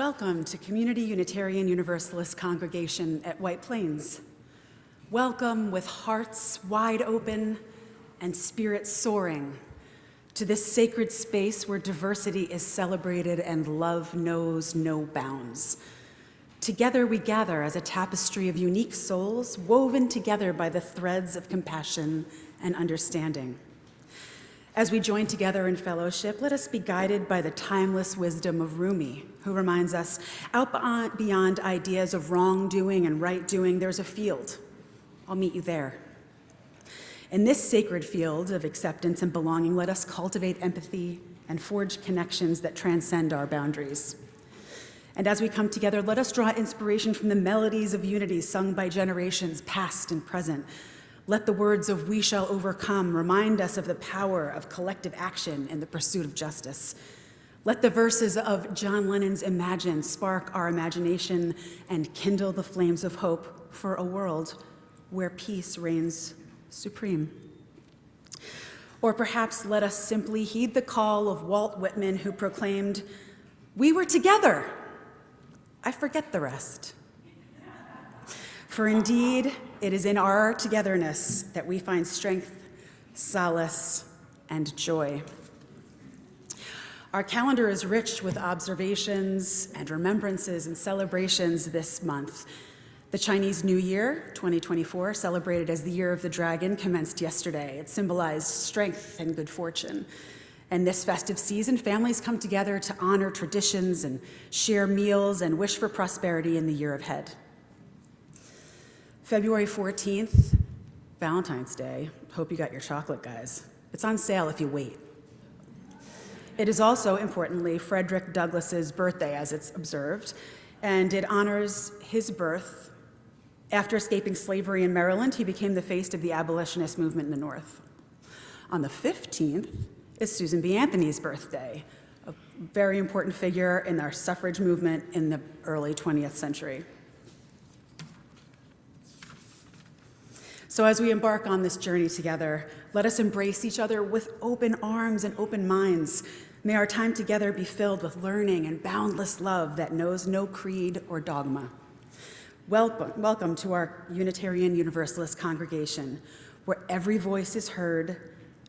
Welcome to Community Unitarian Universalist Congregation at White Plains. Welcome with hearts wide open and spirits soaring to this sacred space where diversity is celebrated and love knows no bounds. Together we gather as a tapestry of unique souls woven together by the threads of compassion and understanding. As we join together in fellowship, let us be guided by the timeless wisdom of Rumi, who reminds us, out beyond ideas of wrongdoing and right doing, there's a field. I'll meet you there. In this sacred field of acceptance and belonging, let us cultivate empathy and forge connections that transcend our boundaries. And as we come together, let us draw inspiration from the melodies of unity sung by generations past and present. Let the words of "we shall overcome" remind us of the power of collective action in the pursuit of justice. Let the verses of John Lennon's Imagine spark our imagination and kindle the flames of hope for a world where peace reigns supreme. Or perhaps let us simply heed the call of Walt Whitman, who proclaimed, "We were together. I forget the rest." For indeed, it is in our togetherness that we find strength, solace, and joy. Our calendar is rich with observations and remembrances and celebrations this month. The Chinese New Year, 2024, celebrated as the Year of the Dragon, commenced yesterday. It symbolized strength and good fortune. And this festive season, families come together to honor traditions and share meals and wish for prosperity in the year ahead. February 14th, Valentine's Day. Hope you got your chocolate, guys. It's on sale if you wait. It is also, importantly, Frederick Douglass's birthday, as it's observed, and it honors his birth. After escaping slavery in Maryland, he became the face of the abolitionist movement in the North. On the 15th is Susan B. Anthony's birthday, a very important figure in our suffrage movement in the early 20th century. So as we embark on this journey together, let us embrace each other with open arms and open minds. May our time together be filled with learning and boundless love that knows no creed or dogma. Welcome to our Unitarian Universalist Congregation, where every voice is heard,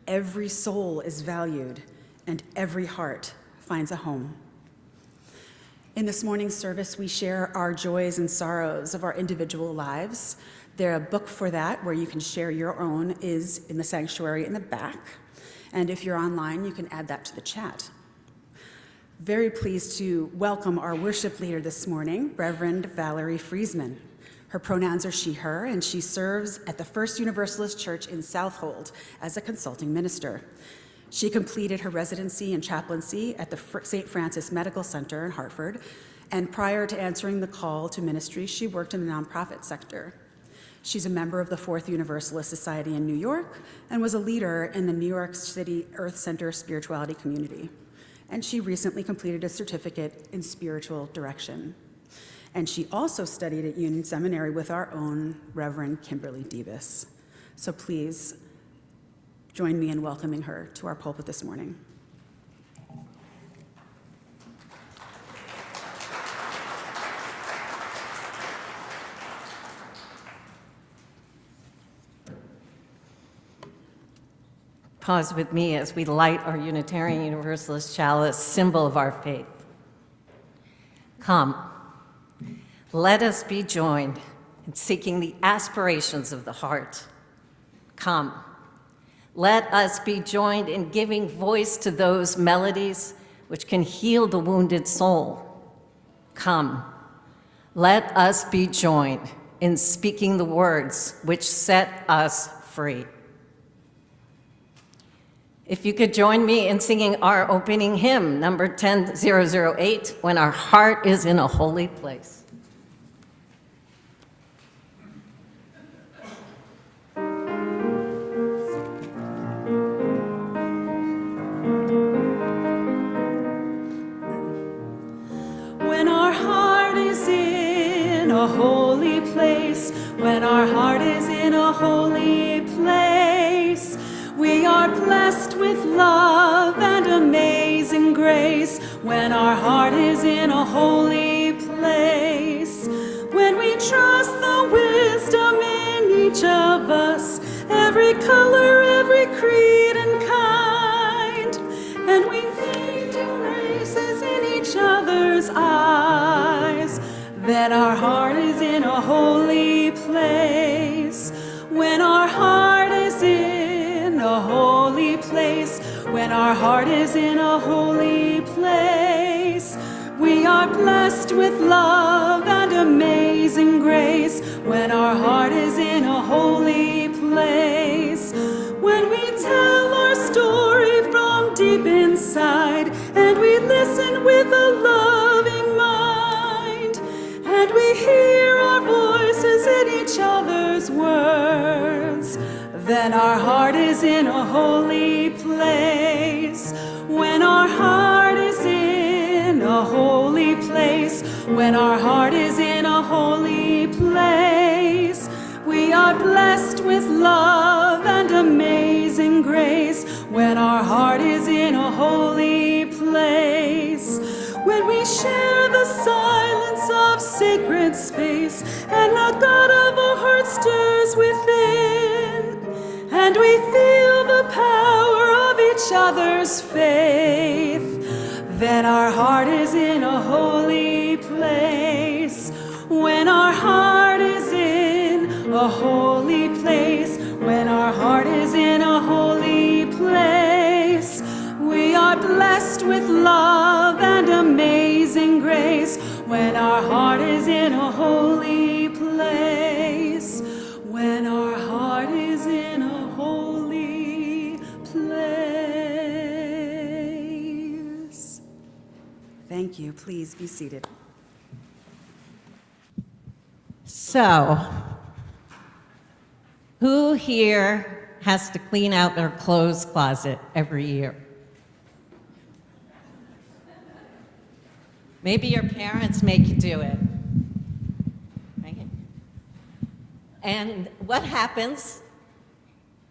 every soul is valued, and every heart finds a home. In this morning's service, we share our joys and sorrows of our individual lives. There's a book for that where you can share your own is in the sanctuary in the back. And if you're online, you can add that to the chat. Very pleased to welcome our worship leader this morning, Reverend Valerie Freseman. Her pronouns are she, her, and she serves at the First Universalist Church in Southold as a consulting minister. She completed her residency and chaplaincy at the St. Francis Medical Center in Hartford, and prior to answering the call to ministry, she worked in the nonprofit sector. She's a member of the Fourth Universalist Society in New York and was a leader in the New York City Earth Center spirituality community. And she recently completed a certificate in spiritual direction. And she also studied at Union Seminary with our own Reverend Kimberly Davis. So please join me in welcoming her to our pulpit this morning. Pause with me as we light our Unitarian Universalist chalice, symbol of our faith. Come, let us be joined in seeking the aspirations of the heart. Come, let us be joined in giving voice to those melodies which can heal the wounded soul. Come, let us be joined in speaking the words which set us free. If you could join me in singing our opening hymn, number 10008, When Our Heart is in a Holy Place. When our heart is in a holy place, when our heart is in a holy place, we are blessed with love and amazing grace. when our heart is in a holy place, when we trust the wisdom in each of us, every color, every creed and kind, and we find embraces in each other's eyes, then our heart is in a holy place, when our heart is in a holy place, when our heart is in a holy place, we are blessed with love and amazing grace, when our heart is in a holy place, when we tell our story from deep inside, and we listen with a loving mind, and we hear our voices in each other's words, then our heart is in a holy place, when our heart is in a holy place, when our heart is in a holy place, we are blessed with love and amazing grace, when our heart is in a holy place, when we share the silence of sacred space, and the God of our heart stirs within, and we feel the power of each other's faith, then our heart is in a holy place, when our heart is in a holy place, when our heart is in a holy place, we are blessed with love and amazing grace, when our heart is in a holy place, when our heart is in a holy place. Thank you. Please be seated. So, who here has to clean out their clothes closet every year? Maybe your parents make you do it. Right? And what happens?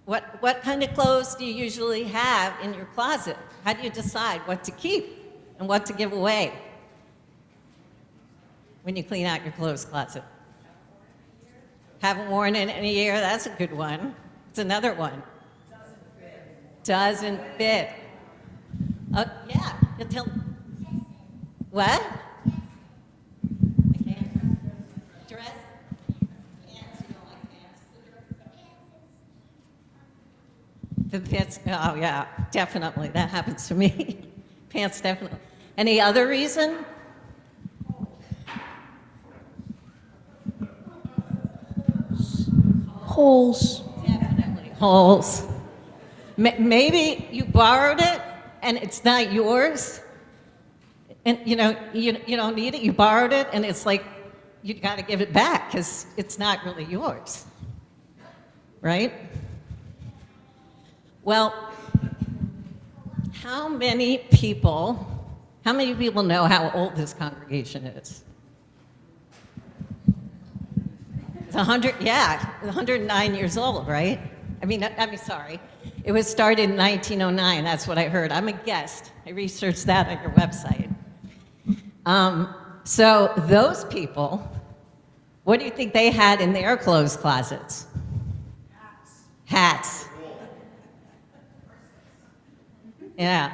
What kind of clothes do you usually have in your closet? How do you decide what to keep and what to give away when you clean out your clothes closet? Haven't worn it in a year, that's a good one. It's another one. Doesn't fit. Yeah, you tell. What? I can't. Dress? Pants, you don't like pants? The pants, oh yeah, definitely, that happens to me. Pants, definitely. Any other reason? Holes. Definitely holes. Maybe you borrowed it and it's not yours, and you don't need it. You borrowed it and it's like you got to give it back because it's not really yours, right? Well, how many people know how old this congregation is? It's 109 years old, right? Sorry. It was started in 1909. That's what I heard. I'm a guest. I researched that on your website. So those people, what do you think they had in their clothes closets? Hats. Yeah.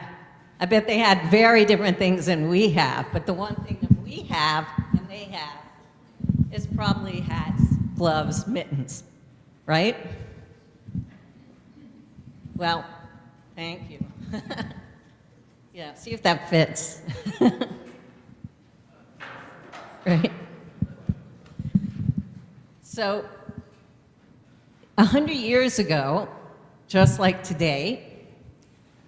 I bet they had very different things than we have, but the one thing that we have and they have is probably hats, gloves, mittens, right? Well, thank you. Yeah, see if that fits. Right? So, 100 years ago, just like today,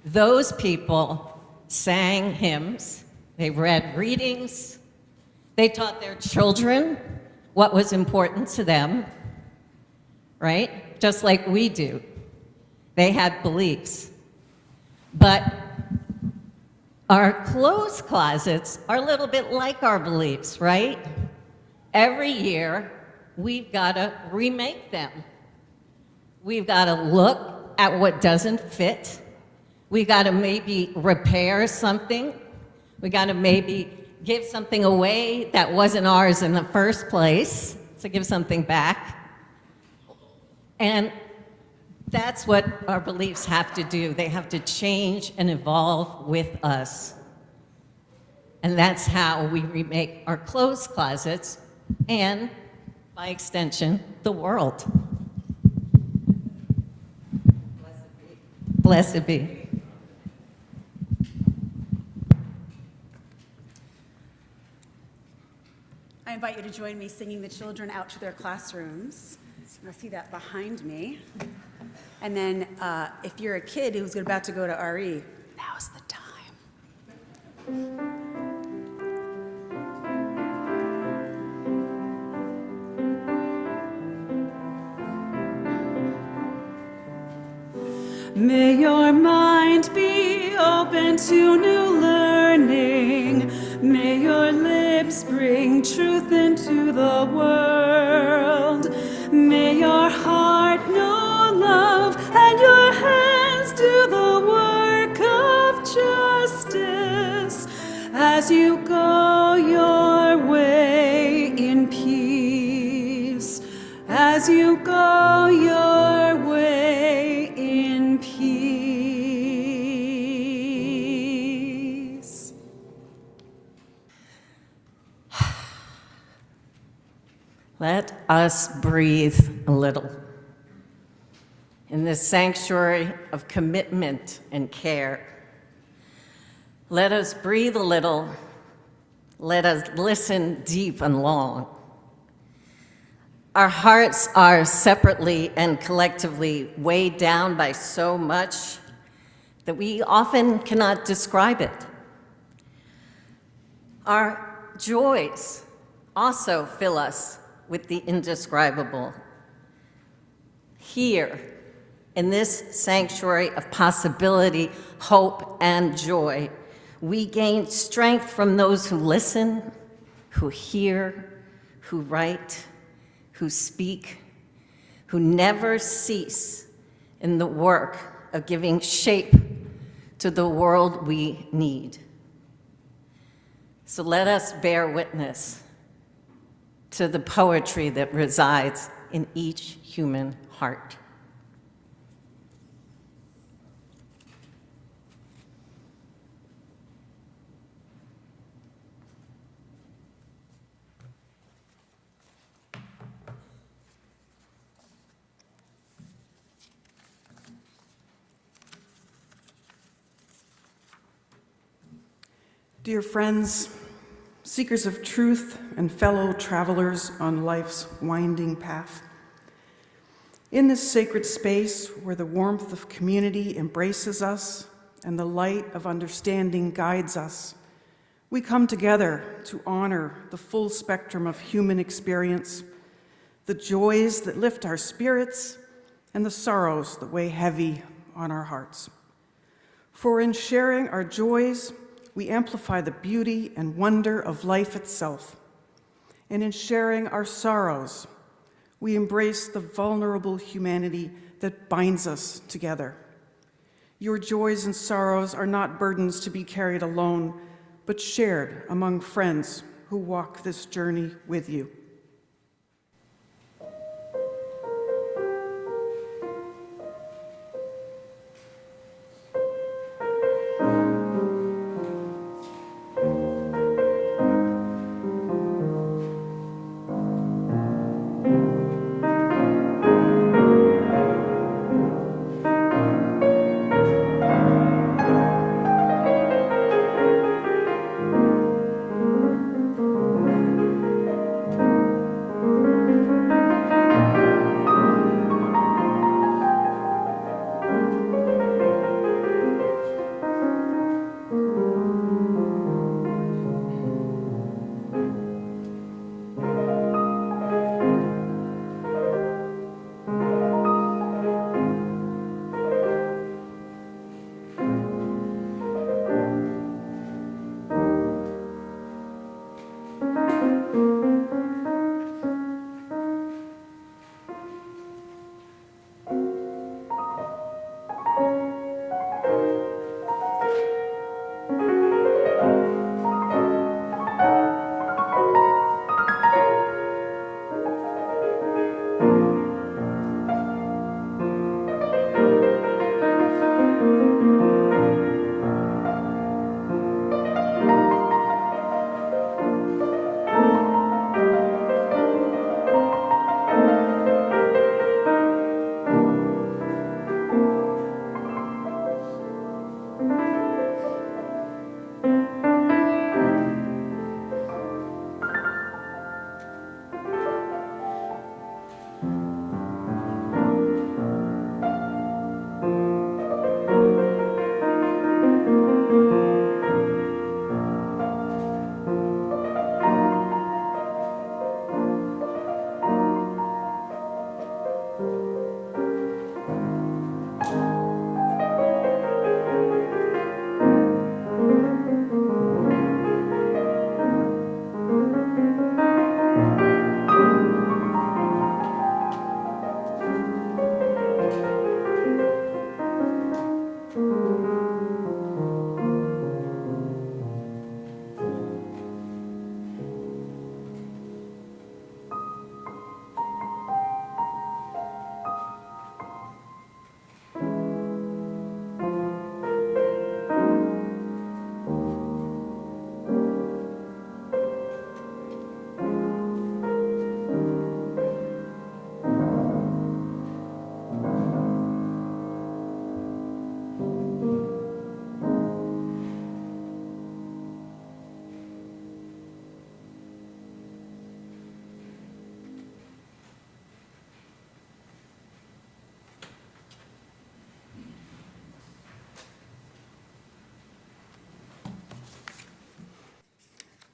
those people sang hymns, they read readings, they taught their children what was important to them, right? Just like we do. They had beliefs. But our clothes closets are a little bit like our beliefs, right? Every year, we've got to remake them. We've got to look at what doesn't fit. We've got to maybe repair something. We got to maybe give something away that wasn't ours in the first place, so give something back. And that's what our beliefs have to do. They have to change and evolve with us. And that's how we remake our clothes closets and, by extension, the world. Blessed be. I invite you to join me singing the children out to their classrooms. You'll see that behind me. And then if you're a kid who's about to go to RE, now's the time. May your mind be open to new learning. May your lips bring truth into the world. May your heart know love and your hands do the work of justice as you go your way in peace. As you go your way in peace. Let us breathe a little in this sanctuary of commitment and care. Let us breathe a little. Let us listen deep and long. Our hearts are separately and collectively weighed down by so much that we often cannot describe it. Our joys also fill us with the indescribable. Here, in this sanctuary of possibility, hope, and joy, we gain strength from those who listen, who hear, who write, who speak, who never cease in the work of giving shape to the world we need. So let us bear witness to the poetry that resides in each human heart. Dear friends, seekers of truth and fellow travelers on life's winding path, in this sacred space where the warmth of community embraces us and the light of understanding guides us, we come together to honor the full spectrum of human experience, the joys that lift our spirits and the sorrows that weigh heavy on our hearts. For in sharing our joys, we amplify the beauty and wonder of life itself. And in sharing our sorrows, we embrace the vulnerable humanity that binds us together. Your joys and sorrows are not burdens to be carried alone, but shared among friends who walk this journey with you.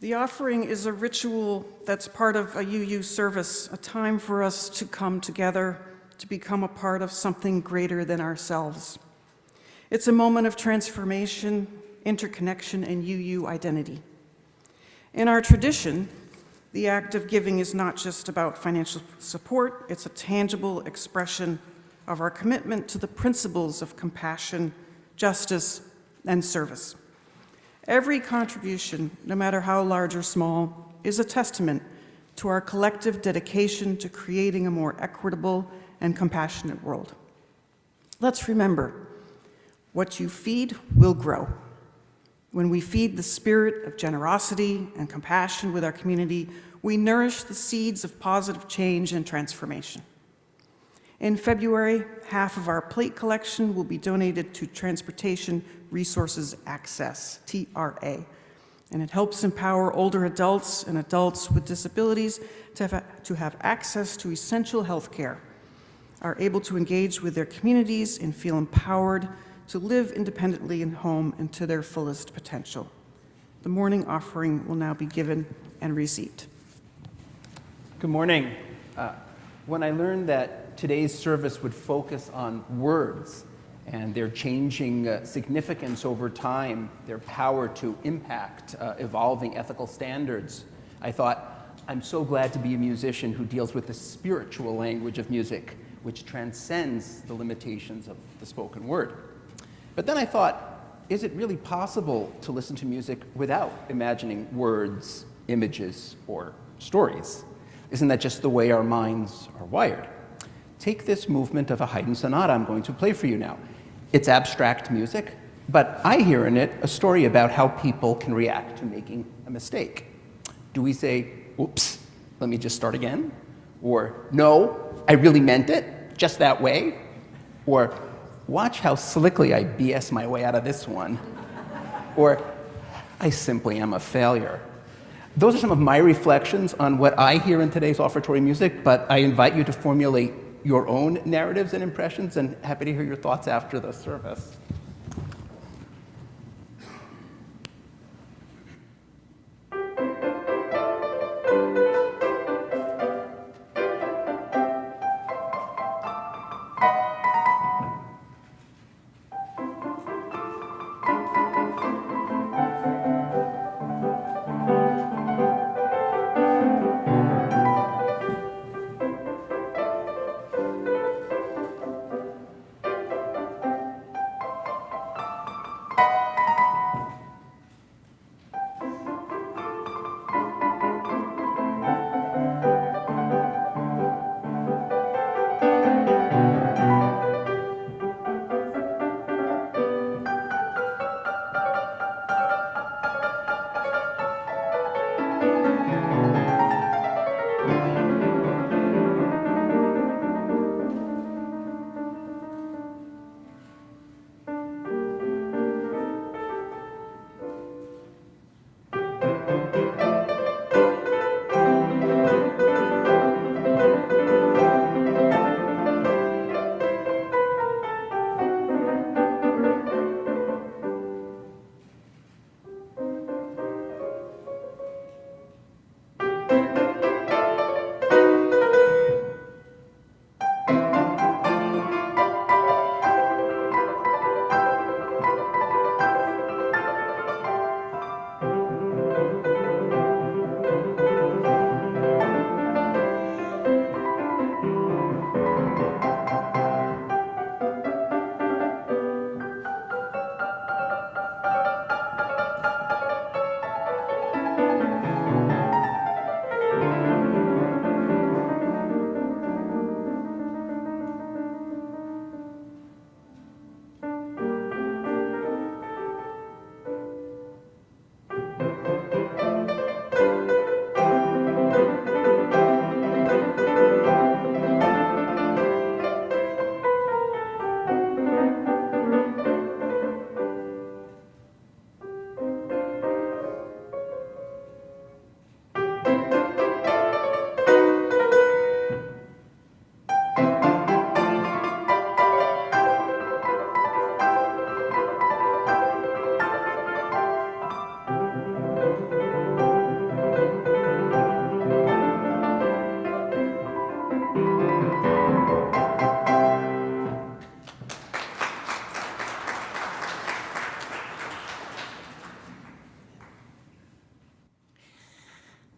The offering is a ritual that's part of a UU service, a time for us to come together, to become a part of something greater than ourselves. It's a moment of transformation, interconnection, and UU identity. In our tradition, the act of giving is not just about financial support, it's a tangible expression of our commitment to the principles of compassion, justice, and service. Every contribution, no matter how large or small, is a testament to our collective dedication to creating a more equitable and compassionate world. Let's remember, what you feed will grow. When we feed the spirit of generosity and compassion with our community, we nourish the seeds of positive change and transformation. In February, half of our plate collection will be donated to Transportation Resources Access, TRA, and it helps empower older adults and adults with disabilities to have access to essential health care, are able to engage with their communities and feel empowered to live independently in home and to their fullest potential. The morning offering will now be given and received. Good morning. When I learned that today's service would focus on words and their changing significance over time, their power to impact evolving ethical standards, I thought, I'm so glad to be a musician who deals with the spiritual language of music, which transcends the limitations of the spoken word. But then I thought, is it really possible to listen to music without imagining words, images, or stories? Isn't that just the way our minds are wired? Take this movement of a Haydn sonata I'm going to play for you now. It's abstract music, but I hear in it a story about how people can react to making a mistake. Do we say, oops, let me just start again? Or, no, I really meant it, just that way? Or, watch how slickly I BS my way out of this one. Or, I simply am a failure. Those are some of my reflections on what I hear in today's offertory music, but I invite you to formulate your own narratives and impressions, and happy to hear your thoughts after the service.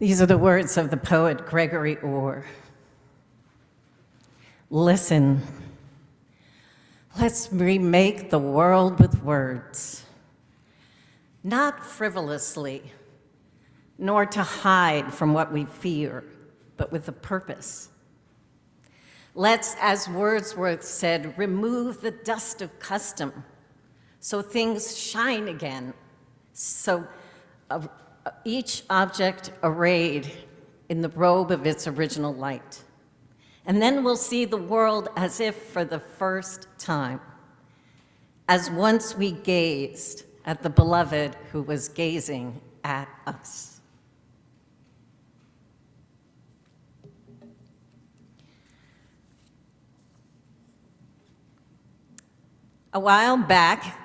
These are the words of the poet Gregory Orr. Listen, let's remake the world with words, not frivolously, nor to hide from what we fear, but with a purpose. Let's, as Wordsworth said, remove the dust of custom so things shine again, so each object arrayed in the robe of its original light. And then we'll see the world as if for the first time, as once we gazed at the beloved who was gazing at us. A while back,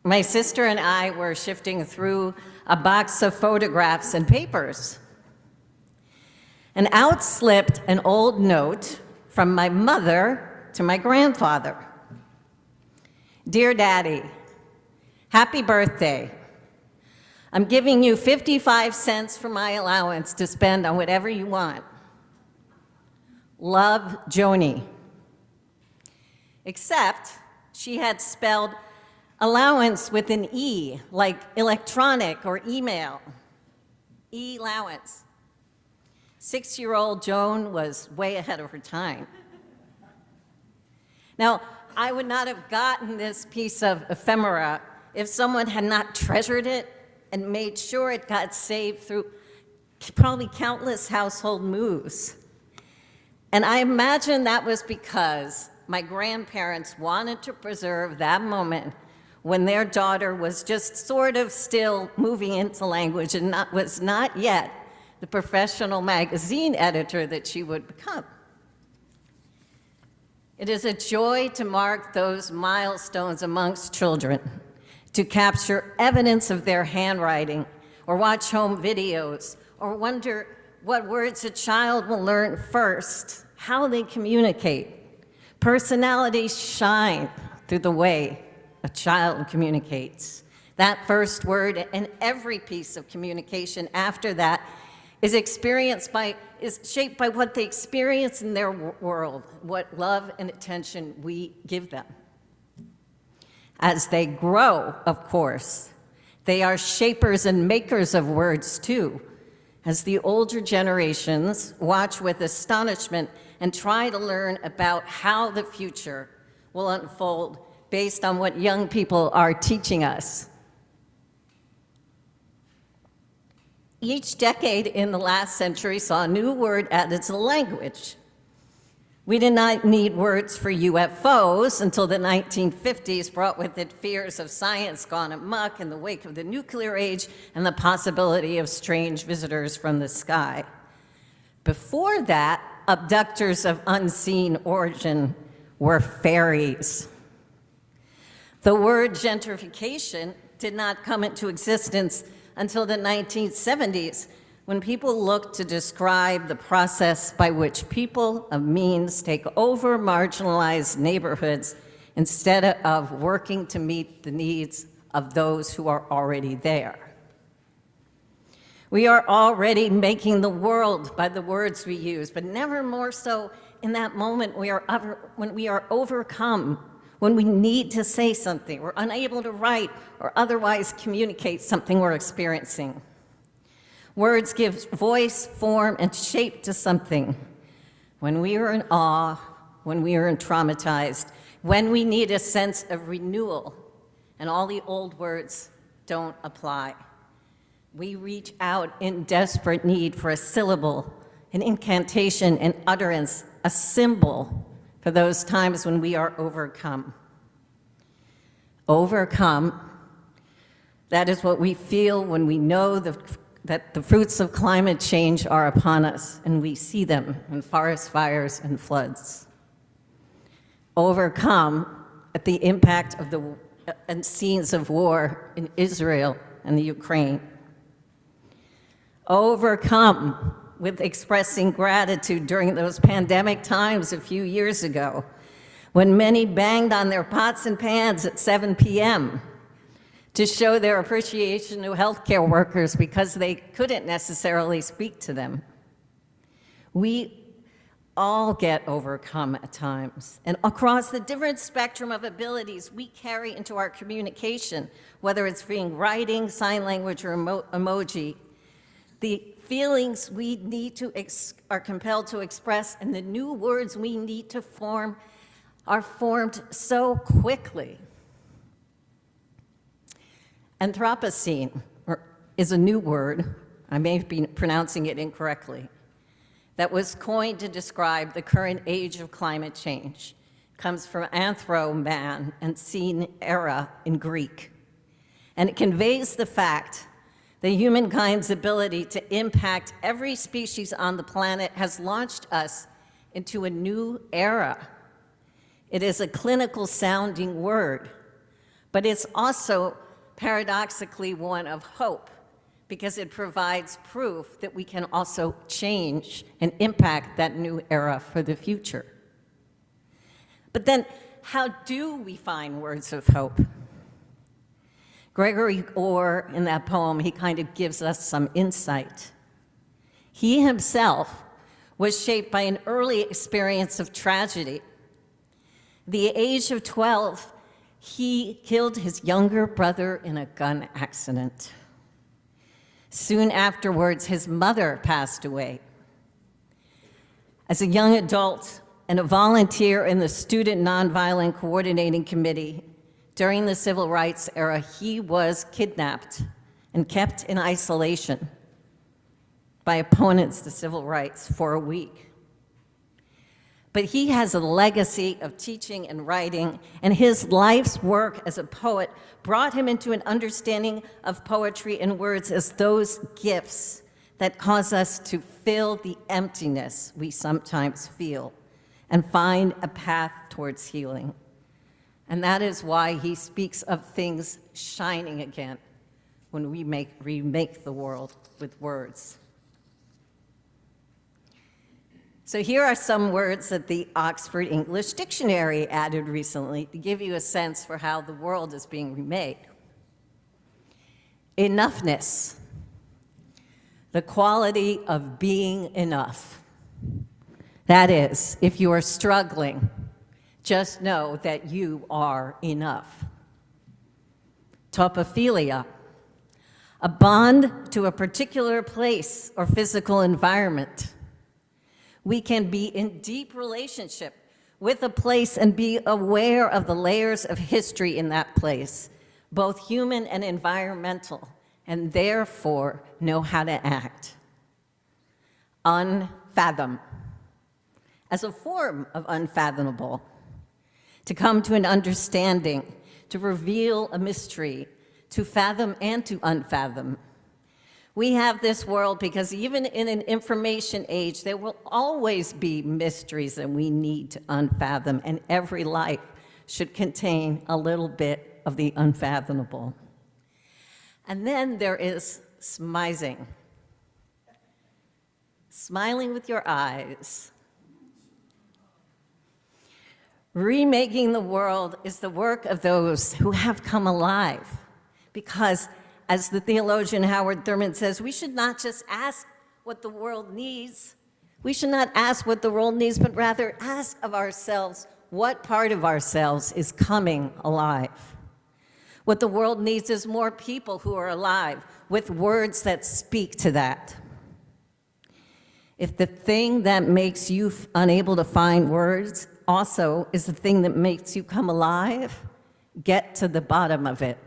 my sister and I were shifting through a box of photographs and papers. And out slipped an old note from my mother to my grandfather. Dear Daddy, happy birthday. I'm giving you 55 cents for my allowance to spend on whatever you want. Love, Joni. Except she had spelled allowance with an E, like electronic or email. E-allowance. 6-year-old Joan was way ahead of her time. Now, I would not have gotten this piece of ephemera if someone had not treasured it and made sure it got saved through probably countless household moves. And I imagine that was because my grandparents wanted to preserve that moment when their daughter was just sort of still moving into language and was not yet the professional magazine editor that she would become. It is a joy to mark those milestones amongst children, to capture evidence of their handwriting, or watch home videos, or wonder what words a child will learn first, how they communicate. Personalities shine through the way a child communicates. That first word and every piece of communication after that is shaped by what they experience in their world, what love and attention we give them. As they grow, of course, they are shapers and makers of words too, as the older generations watch with astonishment and try to learn about how the future will unfold based on what young people are teaching us. Each decade in the last century saw a new word added to the language. We did not need words for UFOs until the 1950s brought with it fears of science gone amok in the wake of the nuclear age and the possibility of strange visitors from the sky. Before that, abductors of unseen origin were fairies. The word gentrification did not come into existence until the 1970s, when people looked to describe the process by which people of means take over marginalized neighborhoods instead of working to meet the needs of those who are already there. We are already making the world by the words we use, but never more so in that moment when we are overcome, when we need to say something, we're unable to write or otherwise communicate something we're experiencing. Words give voice, form, and shape to something. When we are in awe, when we are traumatized, when we need a sense of renewal, and all the old words don't apply. We reach out in desperate need for a syllable, an incantation, an utterance, a symbol for those times when we are overcome. Overcome, that is what we feel when we know that the fruits of climate change are upon us and we see them in forest fires and floods. Overcome at the impact of the scenes of war in Israel and the Ukraine. Overcome with expressing gratitude during those pandemic times a few years ago, when many banged on their pots and pans at 7 p.m. to show their appreciation to healthcare workers because they couldn't necessarily speak to them. We all get overcome at times, and across the different spectrum of abilities we carry into our communication, whether it's being writing, sign language, or emoji, the feelings we need to are compelled to express and the new words we need to form are formed so quickly. Anthropocene is a new word, I may be pronouncing it incorrectly, that was coined to describe the current age of climate change. It comes from anthro, man, and scene, era in Greek. And it conveys the fact that humankind's ability to impact every species on the planet has launched us into a new era. It is a clinical sounding word, but it's also paradoxically one of hope, because it provides proof that we can also change and impact that new era for the future. But then, how do we find words of hope? Gregory Orr, in that poem, he kind of gives us some insight. He himself was shaped by an early experience of tragedy. At the age of 12, he killed his younger brother in a gun accident. Soon afterwards, his mother passed away. As a young adult and a volunteer in the Student Nonviolent Coordinating Committee, during the Civil Rights era, he was kidnapped and kept in isolation by opponents to civil rights for a week. But he has a legacy of teaching and writing, and his life's work as a poet brought him into an understanding of poetry and words as those gifts that cause us to fill the emptiness we sometimes feel and find a path towards healing. And that is why he speaks of things shining again when we remake the world with words. So here are some words that the Oxford English Dictionary added recently to give you a sense for how the world is being remade. Enoughness, the quality of being enough. That is, if you are struggling, just know that you are enough. Topophilia, a bond to a particular place or physical environment. We can be in deep relationship with a place and be aware of the layers of history in that place, both human and environmental, and therefore know how to act. Unfathom, as a form of unfathomable, to come to an understanding, to reveal a mystery, to fathom and to unfathom. We have this world because even in an information age, there will always be mysteries that we need to unfathom, and every life should contain a little bit of the unfathomable. And then there is smizing. Smiling with your eyes. Remaking the world is the work of those who have come alive, because as the theologian Howard Thurman says, we should not just ask what the world needs. We should not ask what the world needs, but rather ask of ourselves what part of ourselves is coming alive. What the world needs is more people who are alive with words that speak to that. If the thing that makes you unable to find words also is the thing that makes you come alive, get to the bottom of it.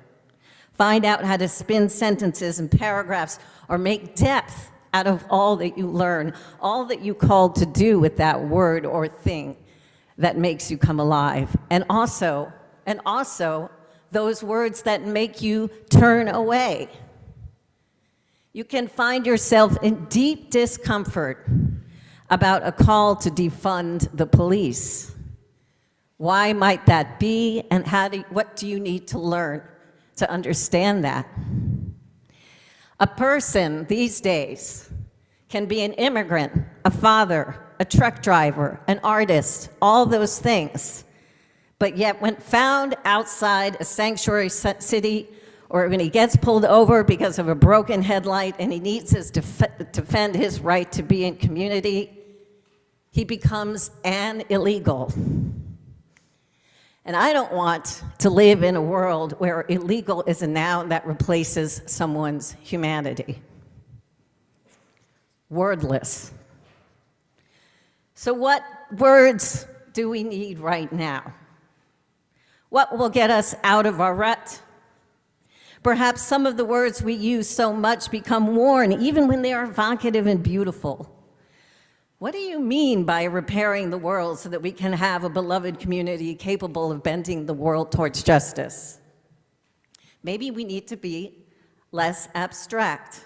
Find out how to spin sentences and paragraphs or make depth out of all that you learn, all that you called to do with that word or thing that makes you come alive. And also, those words that make you turn away. You can find yourself in deep discomfort about a call to defund the police. Why might that be, and what do you need to learn to understand that? A person these days can be an immigrant, a father, a truck driver, an artist, all those things. But yet when found outside a sanctuary city or when he gets pulled over because of a broken headlight and he needs to defend his right to be in community, he becomes an illegal. And I don't want to live in a world where illegal is a noun that replaces someone's humanity. Wordless. So what words do we need right now? What will get us out of our rut? Perhaps some of the words we use so much become worn, even when they are evocative and beautiful. What do you mean by repairing the world so that we can have a beloved community capable of bending the world towards justice? Maybe we need to be less abstract.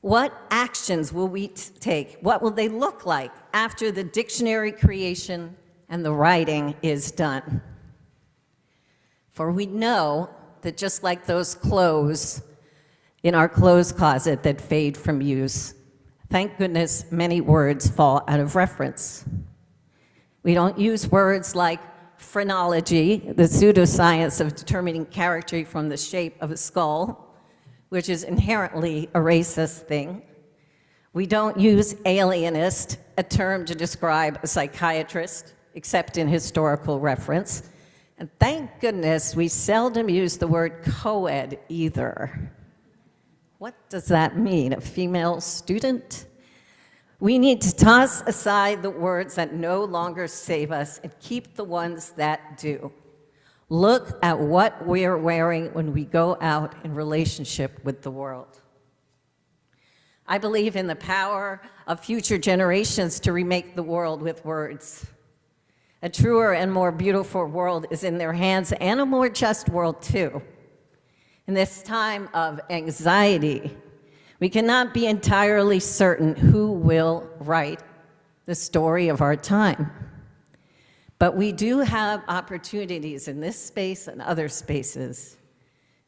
What actions will we take? What will they look like after the dictionary creation and the writing is done? For we know that just like those clothes in our clothes closet that fade from use, thank goodness many words fall out of reference. We don't use words like phrenology, the pseudoscience of determining character from the shape of a skull, which is inherently a racist thing. We don't use alienist, a term to describe a psychiatrist, except in historical reference. And thank goodness we seldom use the word co-ed either. What does that mean, a female student? We need to toss aside the words that no longer save us and keep the ones that do. Look at what we're wearing when we go out in relationship with the world. I believe in the power of future generations to remake the world with words. A truer and more beautiful world is in their hands, and a more just world too. In this time of anxiety, we cannot be entirely certain who will write the story of our time. But we do have opportunities in this space and other spaces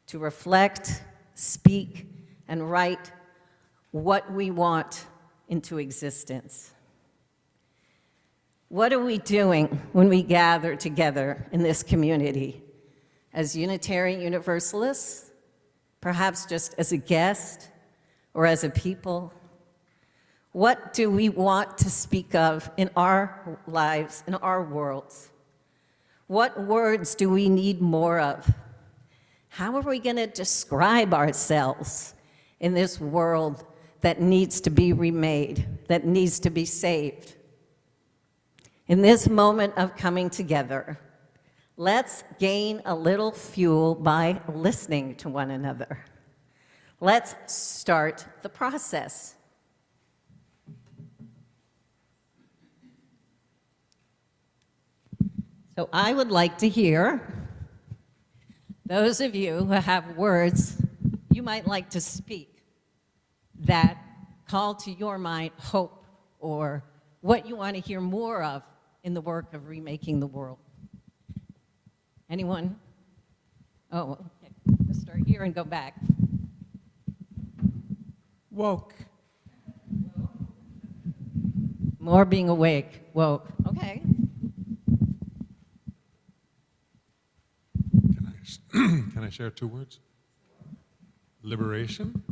to reflect, speak, and write what we want into existence. What are we doing when we gather together in this community? As Unitarian Universalists? Perhaps just as a guest or as a people? What do we want to speak of in our lives, in our worlds? What words do we need more of? How are we going to describe ourselves in this world that needs to be remade, that needs to be saved? In this moment of coming together, let's gain a little fuel by listening to one another. Let's start the process. So I would like to hear those of you who have words you might like to speak that call to your mind hope or what you want to hear more of in the work of remaking the world. Anyone? Oh, okay. Let's start here and go back. Woke. More being awake. Woke. Okay. Can I share 2 words? Liberation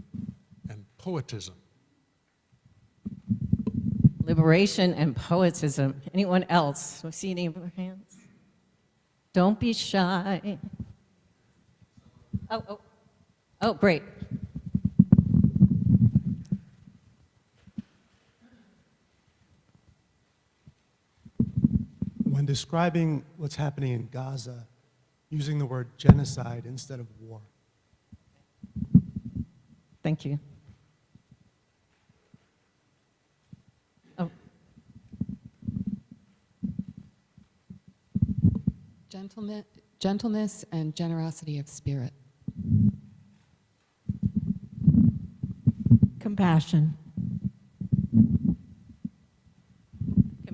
and poetism. Liberation and poetism. Anyone else? See any of your hands? Don't be shy. Oh, great. When describing what's happening in Gaza, using the word genocide instead of war. Thank you. Oh, Gentleness and generosity of spirit. Compassion.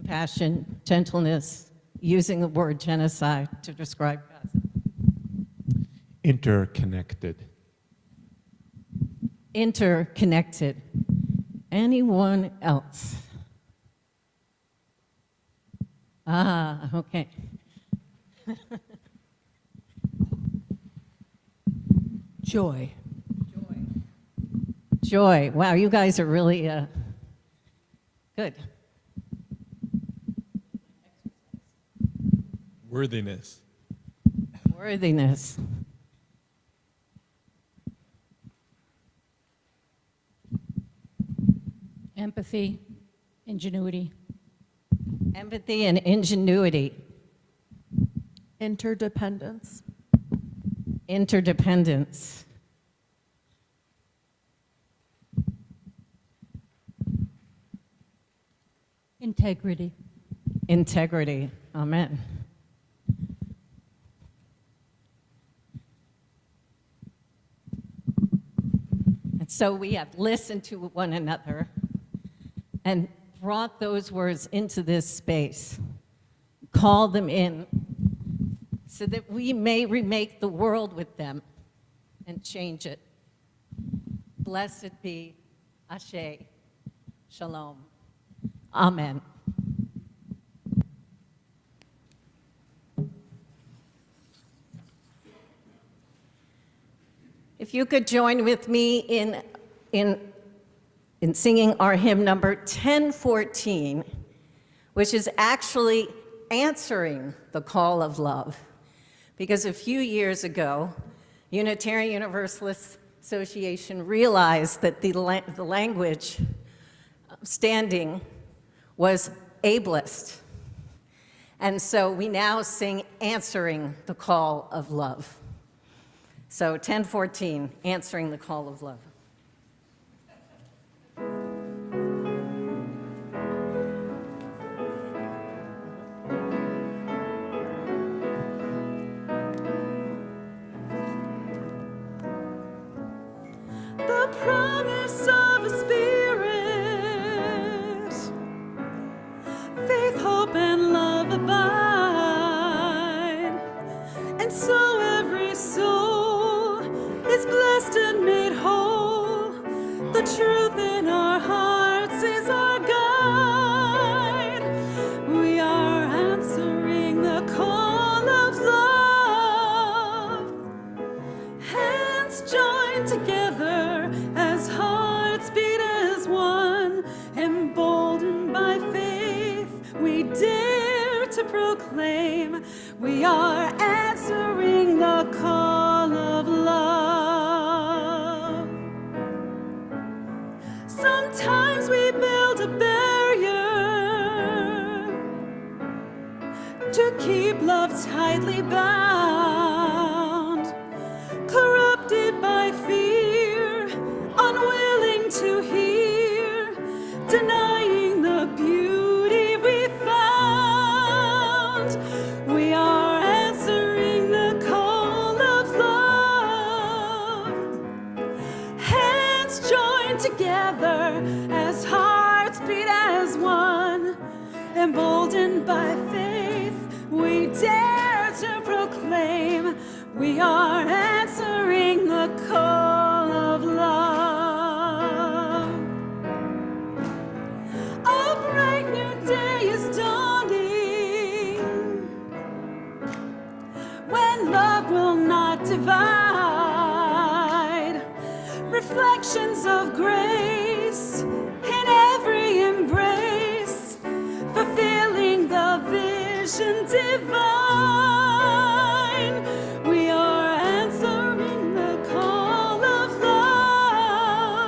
compassion, gentleness, using the word genocide to describe Gaza. Interconnected. Interconnected. Anyone else? Ah, okay. Joy. Joy. Wow, you guys are really good. Worthiness. Worthiness. Empathy, ingenuity. Empathy and ingenuity. Interdependence. Interdependence. Integrity. Integrity. Amen. And so we have listened to one another and brought those words into this space, called them in, so that we may remake the world with them and change it. Blessed be Ashe. Shalom. Amen. If you could join with me in singing our hymn number 1014, which is actually answering the call of love. Because a few years ago, Unitarian Universalist Association realized that the language standing was ableist. And so we now sing answering the call of love. So 1014, answering the call of love. The promise of a spirit, faith, hope, and love abide, and so every soul is blessed and made whole. The truth in our hearts is our guide. We are answering the call of love. Hands joined together as hearts beat as one. Emboldened by faith, we dare to proclaim we are answering the call of love. Sometimes we build a barrier to keep love tightly bound, corrupted by fear, unwilling to hear, denying the beauty we found. We are answering the call of love. Hands joined together as hearts beat as one. Emboldened by faith, we dare to proclaim we are answering the call of love. A bright new day is dawning, when love will not divide. Reflections of grace in every embrace, fulfilling the vision divine. We are answering the call of love.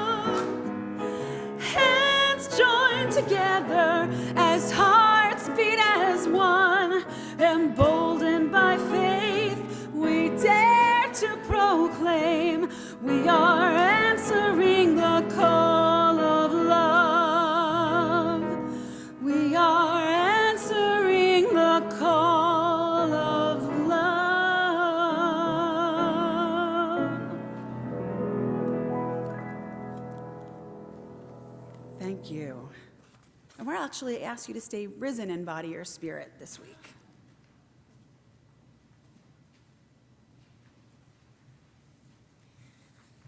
Hands joined together as hearts beat as one. Emboldened by faith, we dare to proclaim we are answering the call of love. We are answering the call of love. Thank you. And we'll actually ask you to stay risen in body or spirit this week.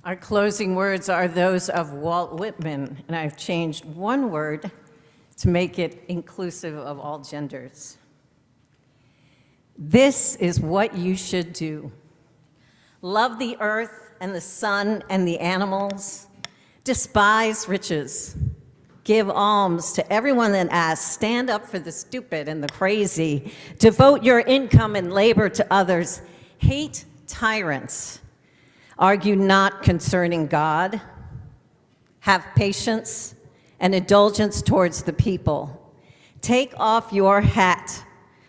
Our closing words are those of Walt Whitman, and I've changed one word to make it inclusive of all genders. This is what you should do. Love the earth and the sun and the animals. Despise riches. Give alms to everyone that asks. Stand up for the stupid and the crazy. Devote your income and labor to others. Hate tyrants. Argue not concerning God. Have patience and indulgence towards the people. Take off your hat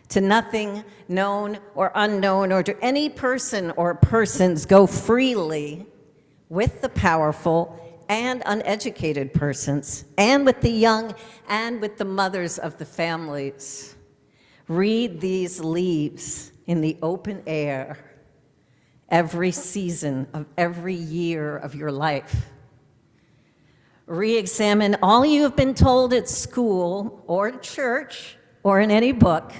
to nothing known or unknown, or to any person or persons. Go freely with the powerful and uneducated persons, and with the young, and with the mothers of the families. Read these leaves in the open air every season of every year of your life. Re-examine all you have been told at school or church or in any book.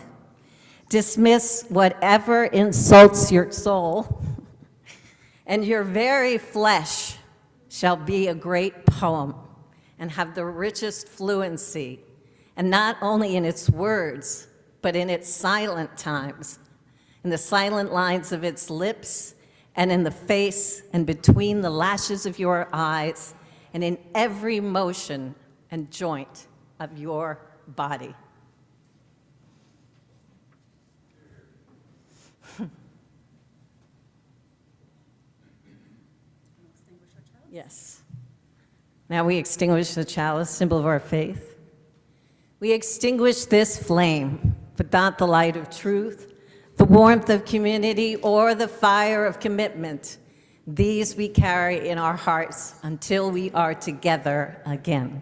Dismiss whatever insults your soul, and your very flesh shall be a great poem and have the richest fluency, and not only in its words, but in its silent times, in the silent lines of its lips, and in the face and between the lashes of your eyes, and in every motion and joint of your body. Yes. Now we extinguish the chalice, symbol of our faith. We extinguish this flame, but not the light of truth, the warmth of community, or the fire of commitment. These we carry in our hearts until we are together again.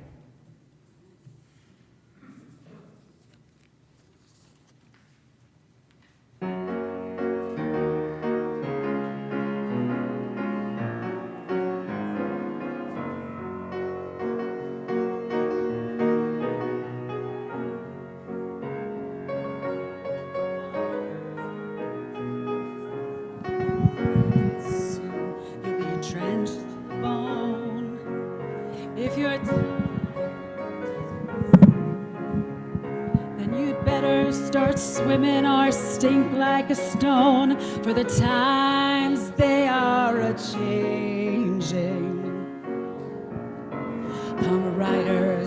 Then you'd better start swimming or stink like a stone, for the times they are a-changing. I'm a writer